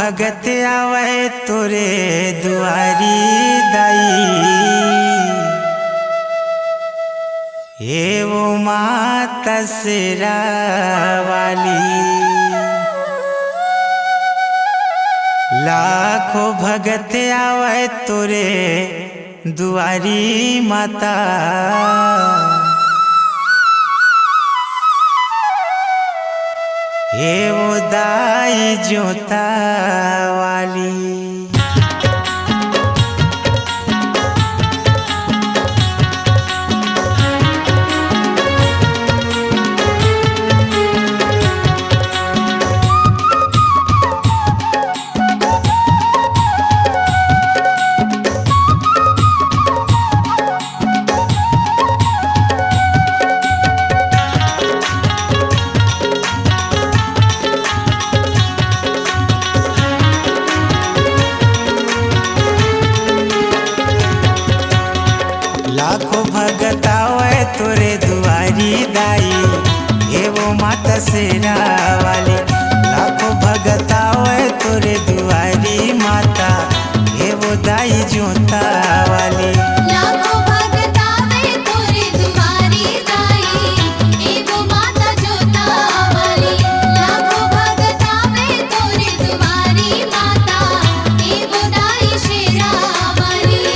भगत आवे तोरे दुआरी दाई, हे वो माता शेरा वाली। लाखों भगत आवे तोरे दुआरी माता, हे वो दाई जोता वाली। लाखों भगत आवे तोरे दुआरी दाई, हे वो माता शेरा वाली। लाखों भगत आवे तोरे दुआरी माता, हे वो दाई जोता वाली। लाखों भगत आवे तोरे दुआरी दाई, हे वो माता जोता वाली। लाखों भगत आवे तोरे दुआरी माता, हे वो दाई शेरा वाली।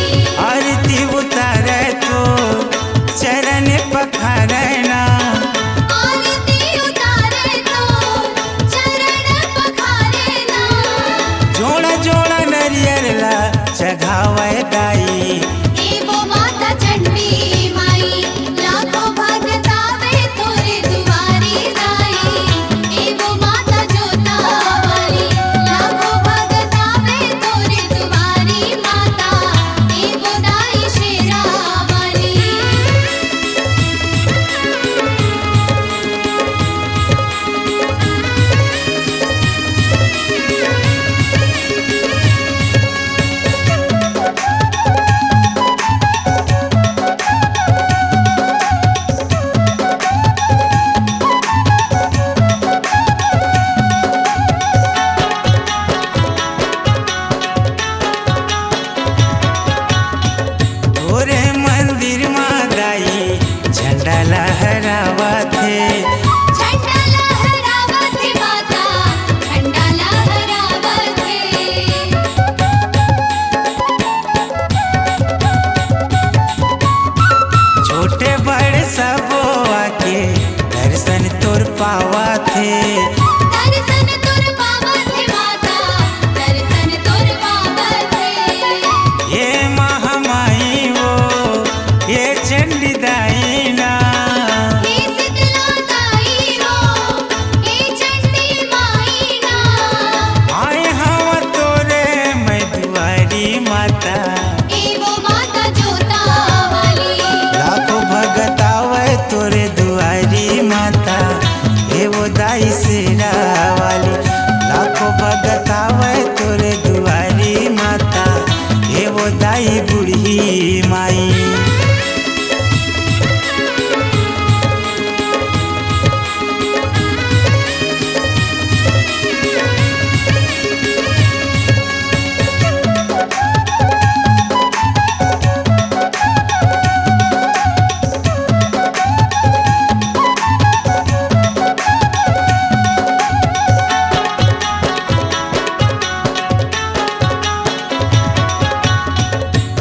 आरती उतारे तो चरण पखारना, आरती उतारे तो चरण पखारना। जोड़ा जोड़ा नरियर ला चढ़ावे दाई, हे वो माता चंडी माई। लाखों भगत आवे तोरे दुआरी दाई, हे वो माता जोता वाली। लाखों भगत आवे तोरे दुआरी माता, हे वो दाई शेरा वाली। तोरे मंदिर में दाई झंडा लहरावा थे, झंडा लहरावत है माता, झंडा लहरावत है। छोटे बड़े सबो आके दर्शन तोर पावा थे। दर्शन तोर पावत है माता, दर्शन तोर पावत है। ये महामाई वो ये चंडी दाई ना, हे शीतला दाई हो, हे चंडी माई ना। आए हम तोरे मैं दुआरी माता। हे वो माता जोता वाली। लाखों भगत आवे तोरे दुआरी माता, हे वो दाई शेरा वाली। लाखों भगत आवे तोरे दुआरी माता, हे वो दाई बूढ़ी माई।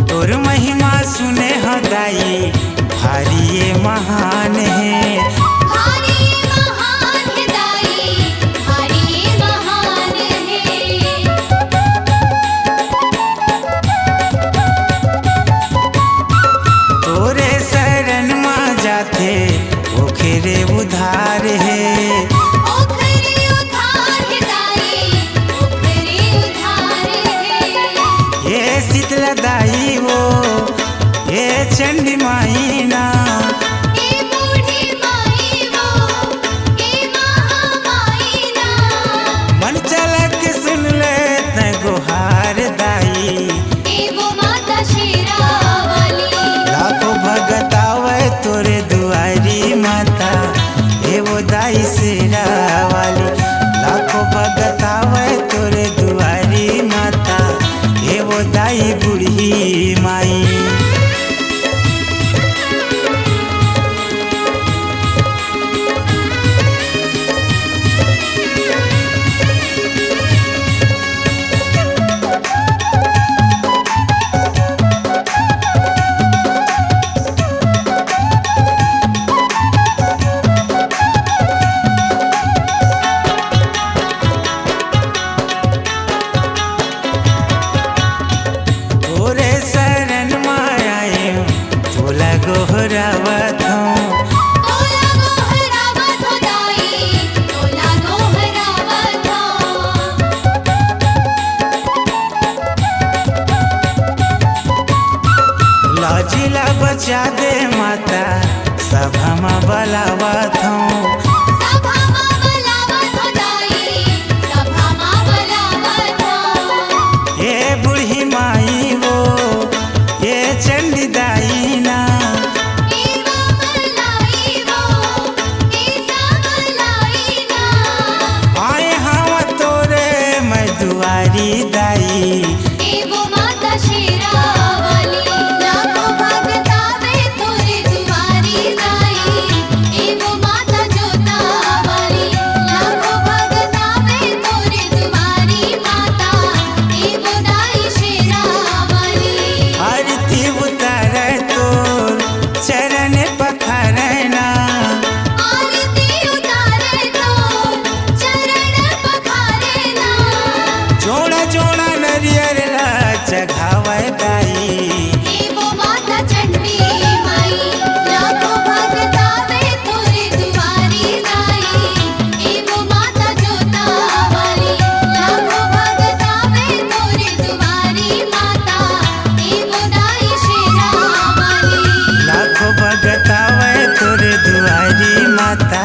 तोर महिमा सुने हो दाई भारी ये महान है। भारी महान है दाई, भारी महान है। तोरे शरण में जाते ओखेरे उधार है। ओखरे उधार है दाई, ओखरे उधार है। ये शीतला दाई वो ये चंडी माई ना, हे बूढ़ी माई वो, हे महामाई ना। मन चलक सुन ले तै गुहार दाई। हे वो माता शेरा वाली। लाखों भगत आवे तोरे दुआरी माता, हे वो दाई शेरा वाली। लाखों भगत आवे तोरे दुआरी जिला बचा दे माता सभा बलावत हूँ सभामा बोलावत हो दाई सभामा बोलावत हो ये बूढ़ी माई वो ये चंडी दाई ना एवा मलाई वो ऐसा मलाई ना आए हवा तोरे मैं दुआरी दाई एवो माता शेरा वाली लाखों भगत आवे तोरे दुआरी दाई एवो माता जोता वाली लाखों भगत आवे तोरे दुआरी माता एवो दाई शेरा वाली आरती उतारे तोर चरण पखरना आरती उतारे तो चरण पखारे ना जोड़ा जोड़ा नरियर ला चघावे दाई एवो माता चंडी माई लाखों भगत आवे तोरे दुआरी दाई एवो माता जोता वाली लाखों भगत आवे तोरे दुआरी माता एवो दाई शेरा वाली लाखों भगत आवे तोरे दुआरी माता